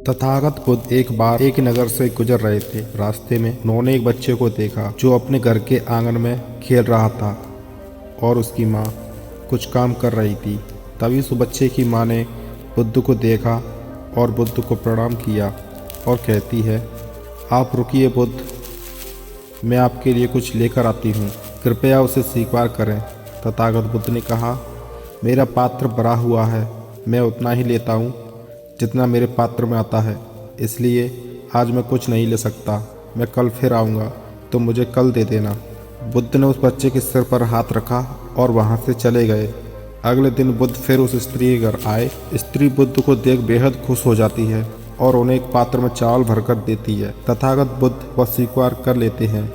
तथागत बुद्ध एक बार एक नगर से गुजर रहे थे। रास्ते में उन्होंने एक बच्चे को देखा जो अपने घर के आंगन में खेल रहा था और उसकी माँ कुछ काम कर रही थी। तभी उस बच्चे की माँ ने बुद्ध को देखा और बुद्ध को प्रणाम किया और कहती है, आप रुकिए बुद्ध, मैं आपके लिए कुछ लेकर आती हूँ, कृपया उसे स्वीकार करें। तथागत बुद्ध ने कहा, मेरा पात्र भरा हुआ है, मैं उतना ही लेता हूँ जितना मेरे पात्र में आता है, इसलिए आज मैं कुछ नहीं ले सकता। मैं कल फिर आऊँगा तो मुझे कल दे देना। बुद्ध ने उस बच्चे के सिर पर हाथ रखा और वहाँ से चले गए। अगले दिन बुद्ध फिर उस स्त्री के घर आए। स्त्री बुद्ध को देख बेहद खुश हो जाती है और उन्हें एक पात्र में चावल भरकर देती है। तथागत बुद्ध वह स्वीकार कर लेते हैं।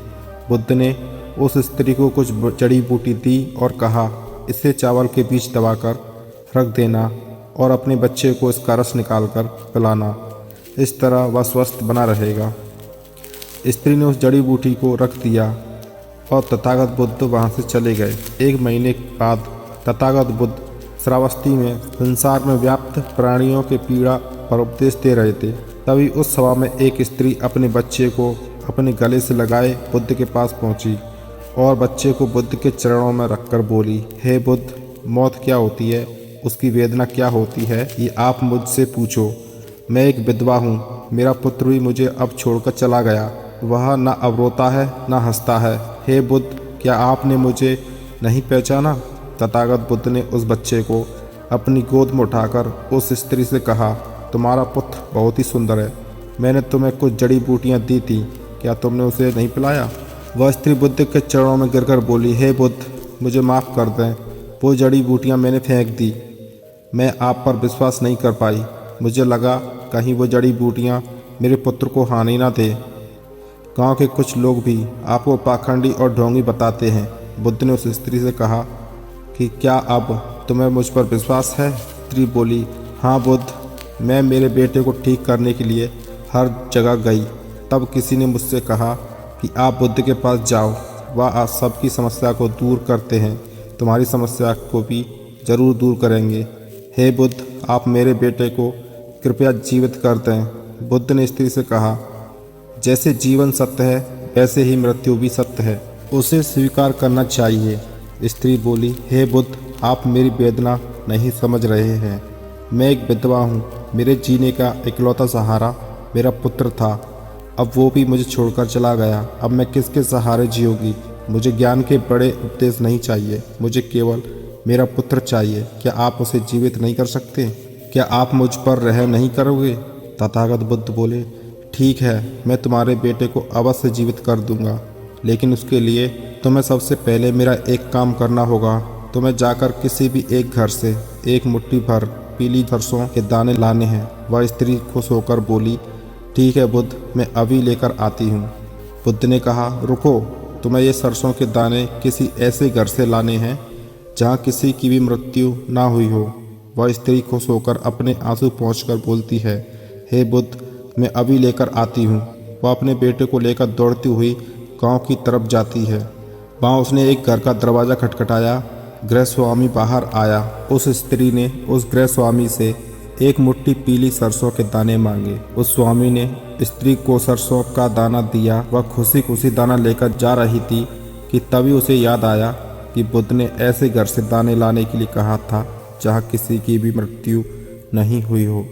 बुद्ध ने उस स्त्री को कुछ जड़ी बूटी दी और कहा, इसे चावल के बीच दबाकर रख देना और अपने बच्चे को इसका रस निकालकर पिलाना, इस तरह वह स्वस्थ बना रहेगा। स्त्री ने उस जड़ी बूटी को रख दिया और तथागत बुद्ध वहाँ से चले गए। एक महीने बाद तथागत बुद्ध श्रावस्ती में संसार में व्याप्त प्राणियों के पीड़ा पर उपदेश दे रहे थे। तभी उस सभा में एक स्त्री अपने बच्चे को अपने गले से लगाए बुद्ध के पास पहुंची और बच्चे को बुद्ध के चरणों में रखकर बोली, हे बुद्ध, मौत क्या होती है, उसकी वेदना क्या होती है, ये आप मुझसे पूछो। मैं एक विधवा हूँ, मेरा पुत्र भी मुझे अब छोड़कर चला गया, वह न अब रोता है न हंसता है। हे बुद्ध, क्या आपने मुझे नहीं पहचाना? तथागत बुद्ध ने उस बच्चे को अपनी गोद में उठाकर उस स्त्री से कहा, तुम्हारा पुत्र बहुत ही सुंदर है, मैंने तुम्हें कुछ जड़ी बूटियाँ दी थी, क्या तुमने उसे नहीं पिलाया? वह स्त्री बुद्ध के चरणों में गिरकर बोली, हे बुद्ध, मुझे माफ़ कर दें, वो जड़ी बूटियाँ मैंने फेंक दी, मैं आप पर विश्वास नहीं कर पाई, मुझे लगा कहीं वो जड़ी बूटियाँ मेरे पुत्र को हानि ना दे। गांव के कुछ लोग भी आपको पाखंडी और ढोंगी बताते हैं। बुद्ध ने उस स्त्री से कहा कि क्या अब तुम्हें मुझ पर विश्वास है? स्त्री बोली, हाँ बुद्ध, मैं मेरे बेटे को ठीक करने के लिए हर जगह गई। तब किसी ने मुझसे कहा कि आप बुद्ध के पास जाओ, वह आज सबकी समस्या को दूर करते हैं, तुम्हारी समस्या को भी जरूर दूर करेंगे। हे बुद्ध, आप मेरे बेटे को कृपया जीवित कर दें। बुद्ध ने स्त्री से कहा, जैसे जीवन सत्य है वैसे ही मृत्यु भी सत्य है, उसे स्वीकार करना चाहिए। स्त्री बोली, हे बुद्ध, आप मेरी वेदना नहीं समझ रहे हैं, मैं एक विधवा हूँ, मेरे जीने का इकलौता सहारा मेरा पुत्र था, अब वो भी मुझे छोड़कर चला गया, अब मैं किसके सहारे जीऊँगी? मुझे ज्ञान के बड़े उपदेश नहीं चाहिए, मुझे केवल मेरा पुत्र चाहिए। क्या आप उसे जीवित नहीं कर सकते? क्या आप मुझ पर रहम नहीं करोगे? तथागत बुद्ध बोले, ठीक है, मैं तुम्हारे बेटे को अवश्य जीवित कर दूंगा, लेकिन उसके लिए तुम्हें सबसे पहले मेरा एक काम करना होगा। तुम्हें जाकर किसी भी एक घर से एक मुट्ठी भर पीली सरसों के दाने लाने हैं। वह स्त्री खुश होकर बोली, ठीक है बुद्ध, मैं अभी लेकर आती हूँ। बुद्ध ने कहा, रुको, तुम्हें ये सरसों के दाने किसी ऐसे घर से लाने हैं जहाँ किसी की भी मृत्यु ना हुई हो। वह स्त्री खुश होकर अपने आंसू पोंछकर बोलती है, हे बुद्ध, मैं अभी लेकर आती हूँ। वह अपने बेटे को लेकर दौड़ती हुई गांव की तरफ जाती है। वहाँ उसने एक घर का दरवाज़ा खटखटाया। गृहस्वामी बाहर आया। उस स्त्री ने उस गृहस्वामी से एक मुट्ठी पीली सरसों के दाने मांगे। उस स्वामी ने स्त्री को सरसों का दाना दिया। वह खुशी खुशी दाना लेकर जा रही थी कि तभी उसे याद आया कि बुद्ध ने ऐसे घर से दाने लाने के लिए कहा था जहाँ किसी की भी मृत्यु नहीं हुई हो।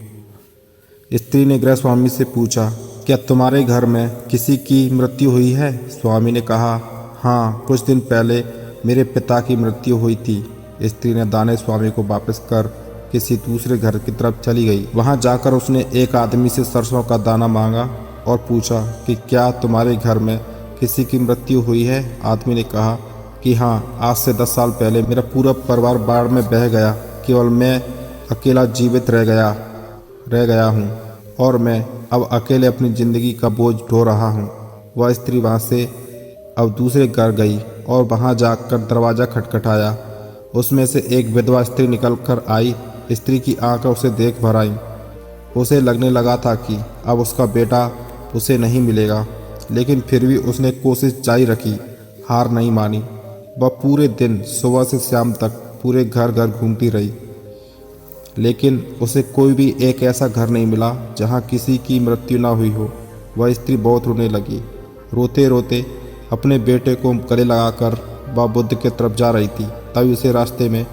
स्त्री ने गृहस्वामी से पूछा, क्या तुम्हारे घर में किसी की मृत्यु हुई है? स्वामी ने कहा, हाँ, कुछ दिन पहले मेरे पिता की मृत्यु हुई थी। स्त्री ने दाने स्वामी को वापस कर किसी दूसरे घर की तरफ चली गई। वहां जाकर उसने एक आदमी से सरसों का दाना मांगा और पूछा कि क्या तुम्हारे घर में किसी की मृत्यु हुई है? आदमी ने कहा कि हाँ, आज से 10 साल पहले मेरा पूरा परिवार बाढ़ में बह गया, केवल मैं अकेला जीवित रह गया हूँ और मैं अब अकेले अपनी ज़िंदगी का बोझ ढो रहा हूँ। वह स्त्री वहाँ से अब दूसरे घर गई और वहाँ जाकर दरवाज़ा खटखटाया। उसमें से एक विधवा स्त्री निकल कर आई। स्त्री की आंखें उसे देख भर आईं। उसे लगने लगा था कि अब उसका बेटा उसे नहीं मिलेगा, लेकिन फिर भी उसने कोशिश जारी रखी, हार नहीं मानी। वह पूरे दिन सुबह से शाम तक पूरे घर घर घूमती रही। लेकिन उसे कोई भी एक ऐसा घर नहीं मिला जहाँ किसी की मृत्यु ना हुई हो। वह स्त्री बहुत रोने लगी। रोते रोते अपने बेटे को गले लगाकर वह बुद्ध की तरफ जा रही थी। तभी उसे रास्ते में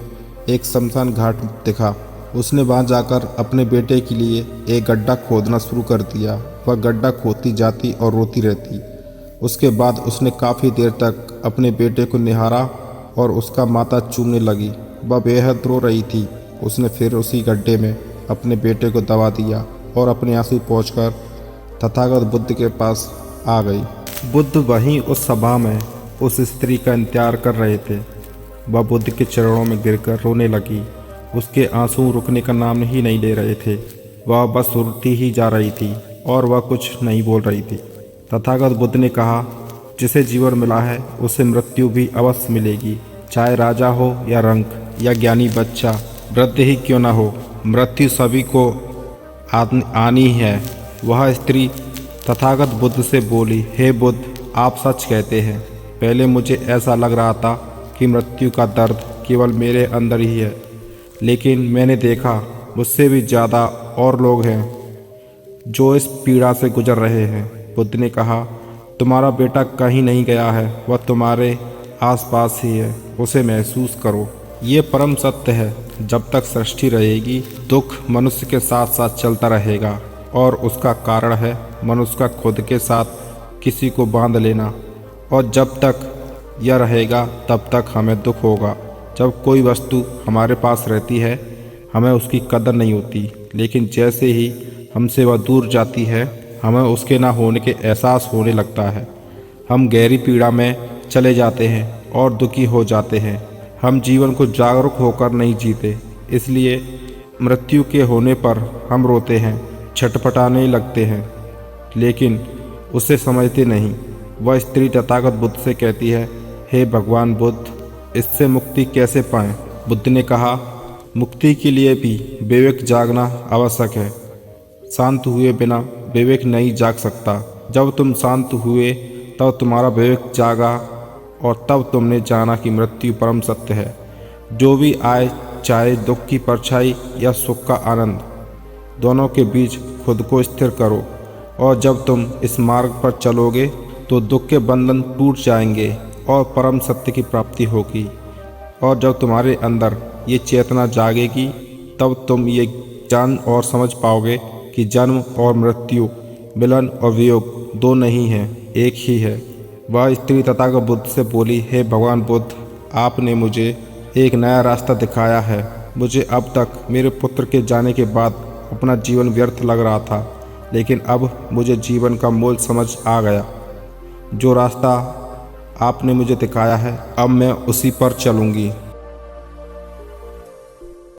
एक शमशान घाट दिखा। उसने वहां जाकर अपने बेटे के लिए एक गड्ढा खोदना शुरू कर दिया। वह गड्ढा खोदती जाती और रोती रहती। उसके बाद उसने काफ़ी देर तक अपने बेटे को निहारा और उसका माथा चूमने लगी। वह बेहद रो रही थी। उसने फिर उसी गड्ढे में अपने बेटे को दबा दिया और अपने आंसू पोंछकर तथागत बुद्ध के पास आ गई। बुद्ध वहीं उस सभा में उस स्त्री का इंतजार कर रहे थे। वह बुद्ध के चरणों में गिरकर रोने लगी। उसके आंसू रुकने का नाम ही नहीं ले रहे थे। वह बस रोती ही जा रही थी और वह कुछ नहीं बोल रही थी। तथागत बुद्ध ने कहा, जिसे जीवन मिला है उसे मृत्यु भी अवश्य मिलेगी, चाहे राजा हो या रंक या ज्ञानी बच्चा, वृद्ध ही क्यों ना हो, मृत्यु सभी को आनी है। वह स्त्री तथागत बुद्ध से बोली, हे बुद्ध, आप सच कहते हैं। पहले मुझे ऐसा लग रहा था कि मृत्यु का दर्द केवल मेरे अंदर ही है, लेकिन मैंने देखा मुझसे भी ज़्यादा और लोग हैं जो इस पीड़ा से गुजर रहे हैं। बुद्ध ने कहा, तुम्हारा बेटा कहीं नहीं गया है, वह तुम्हारे आसपास ही है, उसे महसूस करो। ये परम सत्य है। जब तक सृष्टि रहेगी दुख मनुष्य के साथ साथ चलता रहेगा और उसका कारण है मनुष्य का खुद के साथ किसी को बांध लेना। और जब तक यह रहेगा तब तक हमें दुख होगा। जब कोई वस्तु हमारे पास रहती है हमें उसकी कदर नहीं होती, लेकिन जैसे ही हमसे वह दूर जाती है हमें उसके ना होने के एहसास होने लगता है। हम गहरी पीड़ा में चले जाते हैं और दुखी हो जाते हैं। हम जीवन को जागरूक होकर नहीं जीते, इसलिए मृत्यु के होने पर हम रोते हैं, छटपटाने लगते हैं, लेकिन उसे समझते नहीं। वह स्त्री तथागत बुद्ध से कहती है, हे भगवान बुद्ध, इससे मुक्ति कैसे पाएं? बुद्ध ने कहा, मुक्ति के लिए भी विवेक जागना आवश्यक है। शांत हुए बिना विवेक नहीं जाग सकता। जब तुम शांत हुए तब तुम्हारा विवेक जागा और तब तुमने जाना कि मृत्यु परम सत्य है। जो भी आए, चाहे दुख की परछाई या सुख का आनंद, दोनों के बीच खुद को स्थिर करो। और जब तुम इस मार्ग पर चलोगे तो दुख के बंधन टूट जाएंगे और परम सत्य की प्राप्ति होगी। और जब तुम्हारे अंदर ये चेतना जागेगी तब तुम ये जान और समझ पाओगे कि जन्म और मृत्यु, मिलन और वियोग दो नहीं हैं, एक ही है। वह स्त्री तथागत बुद्ध से बोली, हे भगवान बुद्ध, आपने मुझे एक नया रास्ता दिखाया है। मुझे अब तक मेरे पुत्र के जाने के बाद अपना जीवन व्यर्थ लग रहा था, लेकिन अब मुझे जीवन का मूल समझ आ गया। जो रास्ता आपने मुझे दिखाया है अब मैं उसी पर चलूँगी।